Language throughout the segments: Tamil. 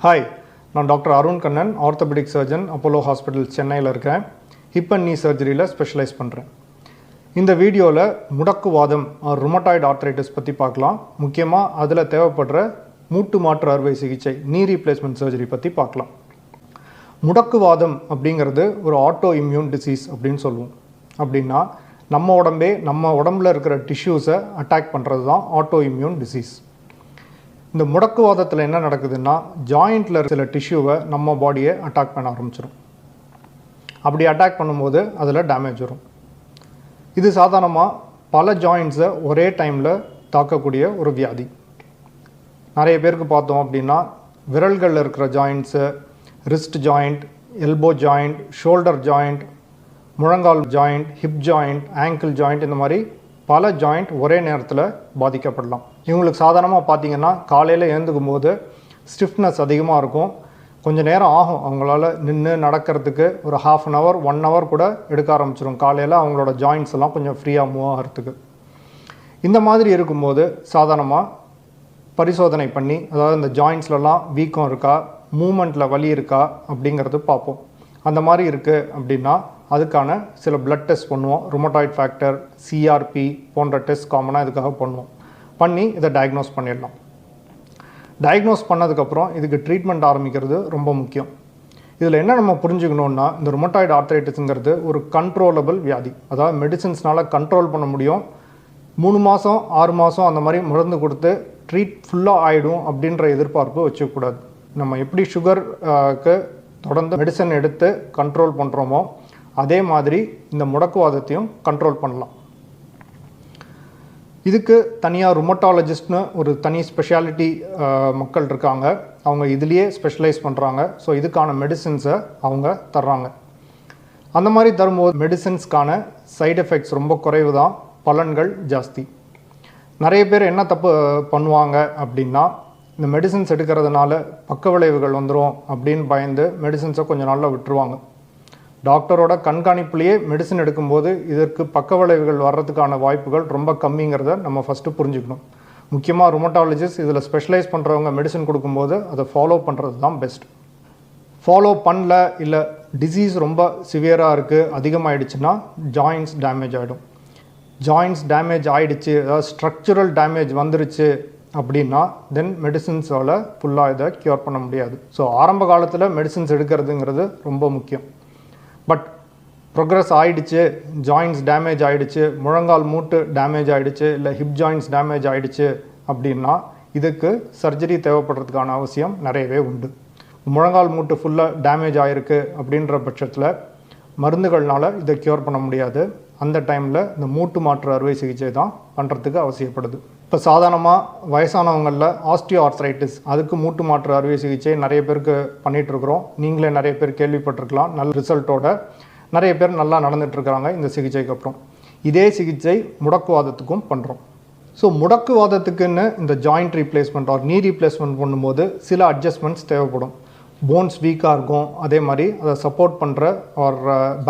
Hi, நான் doctor Arun Kannan, orthopaedic surgeon, Apollo hospital சென்னையில் இருக்கேன். ஹிப் அண்ட் நீ சர்ஜரியில் ஸ்பெஷலைஸ் பண்ணுறேன். இந்த வீடியோவில் முடக்குவாதம் ருமட்டாய்டு ஆர்த்ரைட்டிஸ் பற்றி பார்க்கலாம். முக்கியமாக அதில் தேவைப்படுற மூட்டு மாற்று அறுவை சிகிச்சை நீ ரீப்ளேஸ்மெண்ட் சர்ஜரி பற்றி பார்க்கலாம். முடக்குவாதம் அப்படிங்கிறது ஒரு ஆட்டோ இம்யூன் டிசீஸ் அப்படின்னு சொல்லுவோம். அப்படின்னா நம்ம உடம்புல இருக்கிற டிஷ்யூஸை அட்டாக் பண்ணுறது தான் ஆட்டோ இம்யூன் டிசீஸ். இந்த முடக்குவாதத்தில் என்ன நடக்குதுன்னா, ஜாயிண்டில் சில டிஷ்யூவை நம்ம பாடியை அட்டாக் பண்ண ஆரம்பிச்சிடும். அப்படி அட்டாக் பண்ணும்போது அதில் டேமேஜ் வரும். இது சாதாரணமாக பல ஜாயிண்ட்ஸை ஒரே டைமில் தாக்கக்கூடிய ஒரு வியாதி. நிறைய பேருக்கு பார்த்தோம் அப்படின்னா, விரல்களில் இருக்கிற joints, wrist joint, elbow joint, shoulder joint, முழங்கால் joint, hip joint, ankle joint, இந்த மாதிரி பல ஜாயிண்ட் ஒரே நேரத்தில் பாதிக்கப்படலாம். இவங்களுக்கு சாதாரணமாக பார்த்திங்கன்னா காலையில் எழுந்துக்கும் போது ஸ்டிஃப்னஸ் அதிகமாக இருக்கும். கொஞ்சம் நேரம் ஆகும் அவங்களால நின்று நடக்கிறதுக்கு. ஒரு ½ அன் ஹவர் 1 ஹவர் கூட எடுக்க ஆரம்பிச்சிடும் காலையில் அவங்களோட ஜாயிண்ட்ஸ் எல்லாம் கொஞ்சம் ஃப்ரீயாக மூவ் ஆகிறதுக்கு. இந்த மாதிரி இருக்கும்போது சாதாரணமாக பரிசோதனை பண்ணி, அதாவது இந்த ஜாயிண்ட்ஸ்லலாம் வீக்கம் இருக்கா, மூமெண்ட்டில் வலி இருக்கா அப்படிங்கிறது பார்ப்போம். அந்த மாதிரி இருக்குது அப்படின்னா அதுக்கான சில பிளட் டெஸ்ட் பண்ணுவோம். ருமட்டாய்டு ஃபேக்டர், சிஆர்பி போன்ற டெஸ்ட் காமனாக இதுக்காக பண்ணுவோம். பண்ணி இதை டயக்னோஸ் பண்ணிடலாம். டயக்னோஸ் பண்ணதுக்கப்புறம் இதுக்கு ட்ரீட்மெண்ட் ஆரம்பிக்கிறது ரொம்ப முக்கியம். இதில் என்ன நம்ம புரிஞ்சுக்கணுன்னா, இந்த ருமட்டாய்டு ஆர்த்ரைட்டிஸுங்கிறது ஒரு கண்ட்ரோலபிள் வியாதி. அதாவது மெடிசின்ஸ்னால் கண்ட்ரோல் பண்ண முடியும். 3 மாதம் 6 மாதம் அந்த மாதிரி மருந்து கொடுத்து ஃபுல்லாக ஆகிடும் அப்படின்ற எதிர்பார்ப்பு வச்சுக்கூடாது. நம்ம எப்படி சுகருக்கு தொடர்ந்து மெடிசன் எடுத்து கண்ட்ரோல் பண்ணுறோமோ அதே மாதிரி இந்த முடக்குவாதத்தையும் கண்ட்ரோல் பண்ணலாம். இதுக்கு தனியாக ருமட்டாலஜிஸ்ட்னு ஒரு தனி ஸ்பெஷாலிட்டி மக்கள் இருக்காங்க. அவங்க இதுலேயே ஸ்பெஷலைஸ் பண்ணுறாங்க. ஸோ இதுக்கான மெடிசின்ஸை அவங்க தர்றாங்க. அந்த மாதிரி தரும்போது மெடிசின்ஸ்க்கான சைடு எஃபெக்ட்ஸ் ரொம்ப குறைவு தான், பலன்கள் ஜாஸ்தி. நிறைய பேர் என்ன தப்பு பண்ணுவாங்க அப்படின்னா, இந்த மெடிசின்ஸ் எடுக்கிறதுனால பக்க விளைவுகள் வந்துடும் அப்படின்னு பயந்து மெடிசின்ஸை கொஞ்சம் நாளில் விட்டுருவாங்க. டாக்டரோட கண்காணிப்புலேயே மெடிசன் எடுக்கும்போது இதற்கு பக்க விளைவுகள் வர்றதுக்கான வாய்ப்புகள் ரொம்ப கம்மிங்கிறத நம்ம ஃபஸ்ட்டு புரிஞ்சுக்கணும். முக்கியமாக ருமட்டாலஜிஸ்ட் இதில் ஸ்பெஷலைஸ் பண்ணுறவங்க மெடிசன் கொடுக்கும்போது அதை ஃபாலோ பண்ணுறது தான் பெஸ்ட். ஃபாலோ பண்ணல, இல்லை டிசீஸ் ரொம்ப சிவியராக இருக்குது, அதிகமாகிடுச்சுன்னா ஜாயின்ட்ஸ் டேமேஜ் ஆகிடும். ஜாயின்ட்ஸ் டேமேஜ் ஆகிடுச்சு, அதாவது ஸ்ட்ரக்சரல் டேமேஜ் வந்துருச்சு அப்படின்னா தென் மெடிசின்ஸால் ஃபுல்லாக இதை க்யூர் பண்ண முடியாது. ஸோ ஆரம்ப காலத்தில் மெடிசின்ஸ் எடுக்கிறதுங்கிறது ரொம்ப முக்கியம். பட் ப்ரோக்ரஸ் ஆகிடுச்சு, ஜாயின்ட்ஸ் டேமேஜ் ஆகிடுச்சு, முழங்கால் மூட்டு டேமேஜ் ஆகிடுச்சு, இல்லை ஹிப் ஜாயின்ட்ஸ் டேமேஜ் ஆகிடுச்சு அப்படின்னா இதுக்கு சர்ஜரி தேவைப்படுறதுக்கான அவசியம் நிறையவே உண்டு. முழங்கால் மூட்டு ஃபுல்லாக டேமேஜ் ஆகிருக்கு அப்படின்ற பட்சத்தில் மருந்துகள்னால் இதை க்யூர் பண்ண முடியாது. அந்த டைமில் இந்த மூட்டு மாற்று அறுவை சிகிச்சை தான் பண்ணுறதுக்கு அவசியப்படுது. இப்போ சாதாரணமாக வயசானவங்களில் ஆஸ்டியோ ஆர்த்ரைட்டிஸ், அதுக்கு மூட்டு மாற்று அறுவை சிகிச்சை நிறைய பேருக்கு பண்ணிகிட்ருக்குறோம். நீங்களே நிறைய பேர் கேள்விப்பட்டிருக்கலாம். நல்ல ரிசல்ட்டோட நிறைய பேர் நல்லா நடந்துகிட்ருக்குறாங்க இந்த சிகிச்சைக்கு அப்புறம். இதே சிகிச்சை முடக்குவாதத்துக்கும் பண்ணுறோம். ஸோ முடக்குவாதத்துக்குன்னு இந்த ஜாயிண்ட் ரீப்ளேஸ்மெண்ட் நீ ரீப்ளேஸ்மெண்ட் பண்ணும்போது சில அட்ஜஸ்ட்மெண்ட்ஸ் தேவைப்படும். போன்ஸ் வீக்காக இருக்கும், அதே மாதிரி அதை சப்போர்ட் பண்ணுற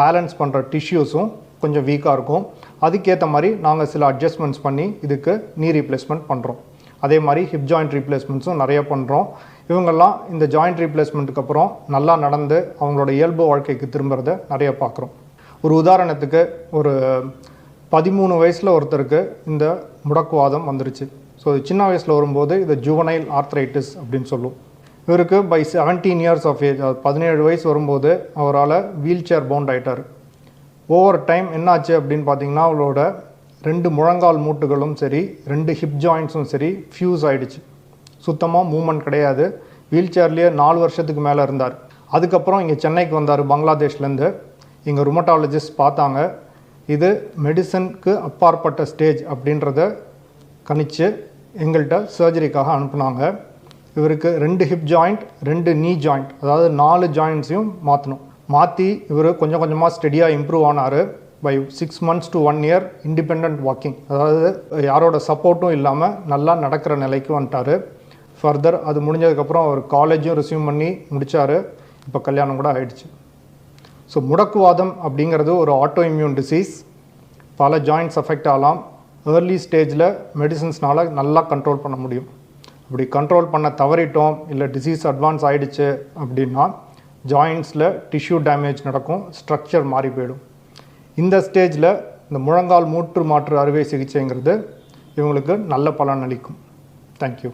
பேலன்ஸ் பண்ணுற டிஷ்யூஸும் கொஞ்சம் வீக்காக இருக்கும். அதுக்கேற்ற மாதிரி நாங்கள் சில அட்ஜஸ்ட்மெண்ட்ஸ் பண்ணி இதுக்கு நீ ரீப்ளேஸ்மெண்ட் பண்ணுறோம். அதே மாதிரி ஹிப் ஜாயிண்ட் ரீப்ளேஸ்மெண்ட்ஸும் நிறைய பண்ணுறோம். இவங்கெல்லாம் இந்த ஜாயிண்ட் ரீப்ளேஸ்மெண்ட்டுக்கு அப்புறம் நல்லா நடந்து அவங்களோட இயல்பு வாழ்க்கைக்கு திரும்புறத நிறைய பார்க்குறோம். ஒரு உதாரணத்துக்கு, ஒரு 13 வயசில் ஒருத்தருக்கு இந்த முடக்குவாதம் வந்துருச்சு. ஸோ சின்ன வயசில் வரும்போது இதை ஜுவனைல் ஆர்த்ரைட்டிஸ் அப்படின்னு சொல்லுவோம். இவருக்கு பை 17 இயர்ஸ் ஆஃப் ஏஜ், 17 வயசு வரும்போது அவரால் வீல் சேர் பவுண்ட் ஆகிட்டார். ஓவர் டைம் என்னாச்சு அப்படின்னு பார்த்தீங்கன்னா, அவளோட 2 முழங்கால் மூட்டுகளும் சரி, 2 ஹிப் ஜாயிண்ட்ஸும் சரி ஃபியூஸ் ஆகிடுச்சு. சுத்தமாக மூவ்மெண்ட் கிடையாது. வீல் சேர்லேயே 4 வருஷத்துக்கு மேலே இருந்தார். அதுக்கப்புறம் இங்கே சென்னைக்கு வந்தார் பங்களாதேஷ்லேருந்து. இங்கே ருமட்டாலஜிஸ்ட் பார்த்தாங்க. இது மெடிசனுக்கு அப்பாற்பட்ட ஸ்டேஜ் அப்படின்றத கணிச்சு எங்கள்கிட்ட சர்ஜரிக்காக அனுப்புனாங்க. இவருக்கு 2 ஹிப் ஜாயிண்ட், 2 நீ ஜாயிண்ட், அதாவது 4 ஜாயிண்ட்ஸையும் மாற்றி இவர் கொஞ்சம் கொஞ்சமாக ஸ்டெடியாக இம்ப்ரூவ் ஆனார். By 6 months to 1 year independent walking, அதாவது யாரோட சப்போர்ட்டும் இல்லாமல் நல்லா நடக்கிற நிலைக்கு வந்துட்டார். ஃபர்தர் அது முடிஞ்சதுக்கப்புறம் அவர் காலேஜும் ரிசீவ் பண்ணி முடித்தார். இப்போ கல்யாணம் கூட ஆகிடுச்சு. ஸோ முடக்குவாதம் அப்படிங்கிறது ஒரு ஆட்டோ இம்யூன் டிசீஸ். பல ஜாயிண்ட்ஸ் அஃபெக்ட் ஆகலாம். ஏர்லி ஸ்டேஜில் மெடிசின்ஸ்னால் நல்லா கண்ட்ரோல் பண்ண முடியும். அப்படி கண்ட்ரோல் பண்ண தவறிட்டோம் இல்லை டிசீஸ் அட்வான்ஸ் ஆகிடுச்சு அப்படின்னா ஜாயின்ஸில் டிஷ்யூ டேமேஜ் நடக்கும், ஸ்ட்ரக்சர் மாறி போயிடும். இந்த ஸ்டேஜில் இந்த முழங்கால் மூட்டு மாற்று அறுவை சிகிச்சைங்கிறது இவங்களுக்கு நல்ல பலன் அளிக்கும். தேங்க்யூ.